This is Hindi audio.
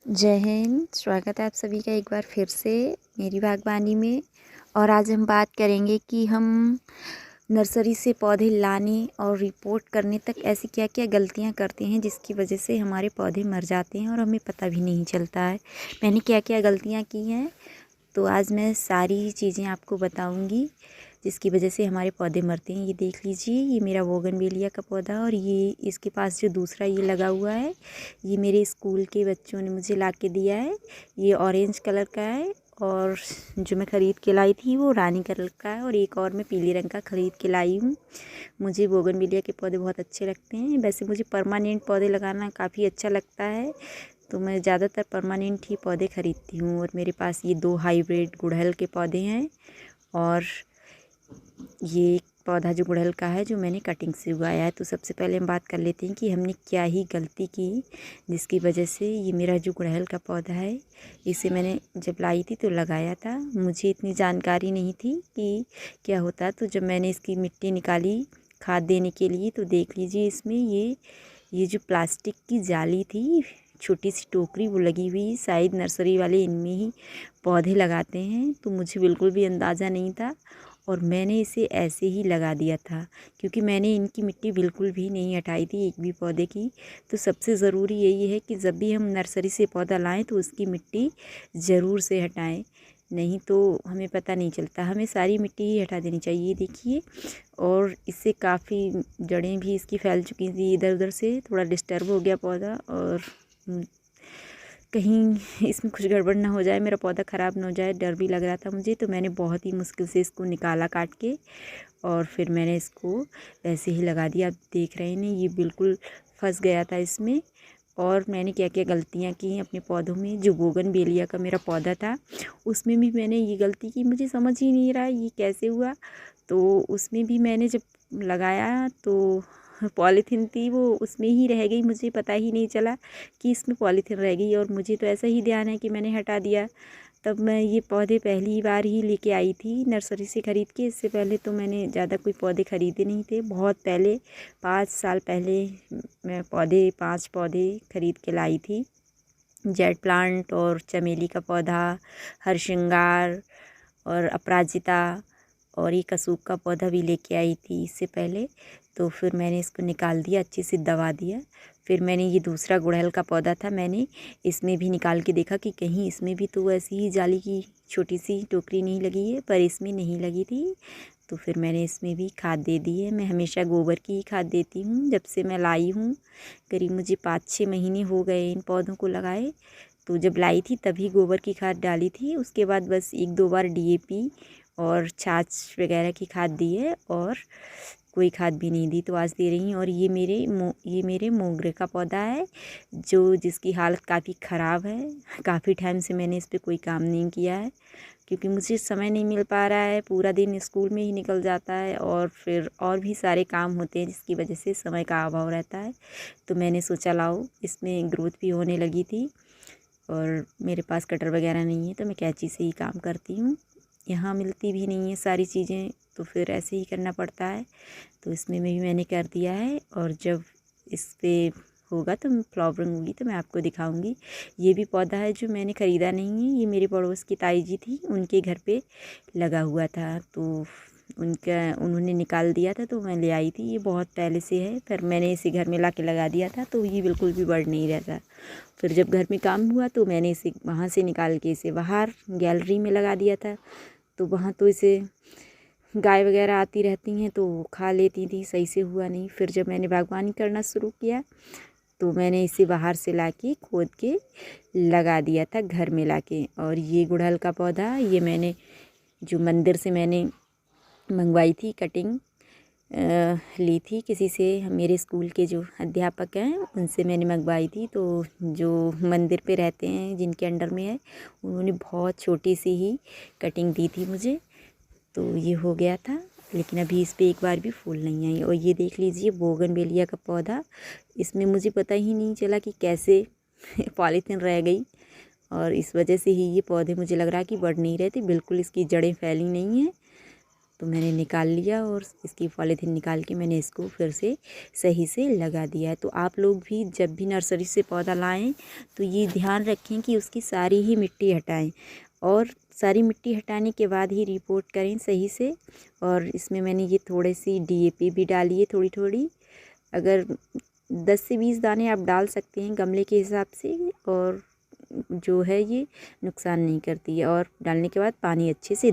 जय हिंद। स्वागत है आप सभी का एक बार फिर से मेरी बागवानी में। और आज हम बात करेंगे कि हम नर्सरी से पौधे लाने और रिपोर्ट करने तक ऐसी क्या क्या गलतियां करते हैं जिसकी वजह से हमारे पौधे मर जाते हैं और हमें पता भी नहीं चलता है। मैंने क्या क्या गलतियां की हैं, तो आज मैं सारी चीज़ें आपको बताऊंगी जिसकी वजह से हमारे पौधे मरते हैं। ये देख लीजिए, ये मेरा बोगनवेलिया का पौधा और ये इसके पास जो दूसरा ये लगा हुआ है, ये मेरे स्कूल के बच्चों ने मुझे ला के दिया है। ये ऑरेंज कलर का है और जो मैं ख़रीद के लाई थी वो रानी कलर का है, और एक और मैं पीले रंग का ख़रीद के लाई हूँ। मुझे बोगनवेलिया के पौधे बहुत अच्छे लगते हैं। वैसे मुझे परमानेंट पौधे लगाना काफ़ी अच्छा लगता है, तो मैं ज़्यादातर परमानेंट ही पौधे ख़रीदती हूँ। और मेरे पास ये 2 हाइब्रिड गुड़हल के पौधे हैं, और ये एक पौधा जो गुड़हल का है जो मैंने कटिंग से उगाया है। तो सबसे पहले हम बात कर लेते हैं कि हमने क्या ही गलती की जिसकी वजह से ये मेरा जो गुड़हल का पौधा है, इसे मैंने जब लाई थी तो लगाया था। मुझे इतनी जानकारी नहीं थी कि क्या होता। तो जब मैंने इसकी मिट्टी निकाली खाद देने के लिए, तो देख लीजिए इसमें ये जो प्लास्टिक की जाली थी, छोटी सी टोकरी वो लगी हुई। शायद नर्सरी वाले इनमें ही पौधे लगाते हैं, तो मुझे बिल्कुल भी अंदाज़ा नहीं था और मैंने इसे ऐसे ही लगा दिया था, क्योंकि मैंने इनकी मिट्टी बिल्कुल भी नहीं हटाई थी एक भी पौधे की। तो सबसे ज़रूरी यही है कि जब भी हम नर्सरी से पौधा लाएं तो उसकी मिट्टी ज़रूर से हटाएं, नहीं तो हमें पता नहीं चलता। हमें सारी मिट्टी ही हटा देनी चाहिए। देखिए, और इससे काफ़ी जड़ें भी इसकी फैल चुकी थी इधर उधर से। थोड़ा डिस्टर्ब हो गया पौधा, और कहीं इसमें कुछ गड़बड़ ना हो जाए, मेरा पौधा ख़राब ना हो जाए, डर भी लग रहा था मुझे। तो मैंने बहुत ही मुश्किल से इसको निकाला काट के, और फिर मैंने इसको वैसे ही लगा दिया। आप देख रहे हैं ये बिल्कुल फंस गया था इसमें। और मैंने क्या क्या गलतियाँ की हैं अपने पौधों में। जो बोगनवेलिया का मेरा पौधा था उसमें भी मैंने ये गलती की, मुझे समझ ही नहीं रहा ये कैसे हुआ। तो उसमें भी मैंने जब लगाया तो पॉलीथीन थी वो उसमें ही रह गई, मुझे पता ही नहीं चला कि इसमें पॉलीथीन रह गई, और मुझे तो ऐसा ही ध्यान है कि मैंने हटा दिया। तब मैं ये पौधे पहली बार ही लेके आई थी नर्सरी से ख़रीद के। इससे पहले तो मैंने ज़्यादा कोई पौधे ख़रीदे नहीं थे। बहुत पहले 5 साल पहले मैं 5 पौधे ख़रीद के लाई थी। जेड प्लांट और चमेली का पौधा, हरसिंगार और अपराजिता, और एक अशोक का पौधा भी लेके आई थी इससे पहले। तो फिर मैंने इसको निकाल दिया, अच्छे से दबा दिया। फिर मैंने ये दूसरा गुड़हल का पौधा था, मैंने इसमें भी निकाल के देखा कि कहीं इसमें भी तो ऐसी ही जाली की छोटी सी टोकरी नहीं लगी है, पर इसमें नहीं लगी थी। तो फिर मैंने इसमें भी खाद दे दी है। मैं हमेशा गोबर की ही खाद देती हूँ जब से मैं लाई हूँ। करीब मुझे 5-6 महीने हो गए इन पौधों को लगाए। तो जब लाई थी तभी गोबर की खाद डाली थी, उसके बाद बस 1-2 बार डीएपी और छाछ वगैरह की खाद दी है, और कोई खाद भी नहीं दी। तो आज दे रही हूँ। और ये मेरे मोगरे का पौधा है जो जिसकी हालत काफ़ी ख़राब है। काफ़ी टाइम से मैंने इस पर कोई काम नहीं किया है, क्योंकि मुझे समय नहीं मिल पा रहा है। पूरा दिन स्कूल में ही निकल जाता है, और फिर और भी सारे काम होते हैं जिसकी वजह से समय का अभाव रहता है। तो मैंने सोचा लाओ, इसमें ग्रोथ भी होने लगी थी, और मेरे पास कटर वगैरह नहीं है तो मैं कैंची से ही काम करती हूँ। यहाँ मिलती भी नहीं है सारी चीज़ें, तो फिर ऐसे ही करना पड़ता है। तो इसमें भी मैंने कर दिया है, और जब इस पर होगा तो फ्लावरिंग होगी तो मैं आपको दिखाऊंगी। ये भी पौधा है जो मैंने ख़रीदा नहीं है, ये मेरे पड़ोस की ताई जी थी, उनके घर पे लगा हुआ था। तो उन्होंने निकाल दिया था तो मैं ले आई थी। ये बहुत पहले से है, पर मैंने इसे घर में ला के लगा दिया था, तो ये बिल्कुल भी बढ़ नहीं रहता। फिर जब घर में काम हुआ तो मैंने इसे वहाँ से निकाल के इसे बाहर गैलरी में लगा दिया था। तो वहाँ तो इसे गाय वगैरह आती रहती हैं तो खा लेती थी, सही से हुआ नहीं। फिर जब मैंने बागवानी करना शुरू किया तो मैंने इसे बाहर से लाके खोद के लगा दिया था घर में लाके। और ये गुड़हल का पौधा ये मैंने जो मंदिर से मैंने मंगवाई थी कटिंग, ली थी किसी से, मेरे स्कूल के जो अध्यापक हैं उनसे मैंने मंगवाई थी। तो जो मंदिर पे रहते हैं जिनके अंडर में है, उन्होंने बहुत छोटी सी ही कटिंग दी थी मुझे। तो ये हो गया था, लेकिन अभी इस पे एक बार भी फूल नहीं आई। और ये देख लीजिए बोगनवेलिया का पौधा, इसमें मुझे पता ही नहीं चला कि कैसे पॉलीथीन रह गई, और इस वजह से ही ये पौधे मुझे लग रहा है कि बढ़ नहीं रहे थे। बिल्कुल इसकी जड़ें फैली नहीं हैं, तो मैंने निकाल लिया और इसकी पॉलीथीन निकाल के मैंने इसको फिर से सही से लगा दिया है। तो आप लोग भी जब भी नर्सरी से पौधा लाएं तो ये ध्यान रखें कि उसकी सारी ही मिट्टी हटाएं और सारी मिट्टी हटाने के बाद ही रिपोर्ट करें सही से। और इसमें मैंने ये थोड़ी सी DAP भी डाली है, थोड़ी थोड़ी। अगर 10 से 20 दाने आप डाल सकते हैं गमले के हिसाब से, और जो है ये नुकसान नहीं करती है। और डालने के बाद पानी अच्छे से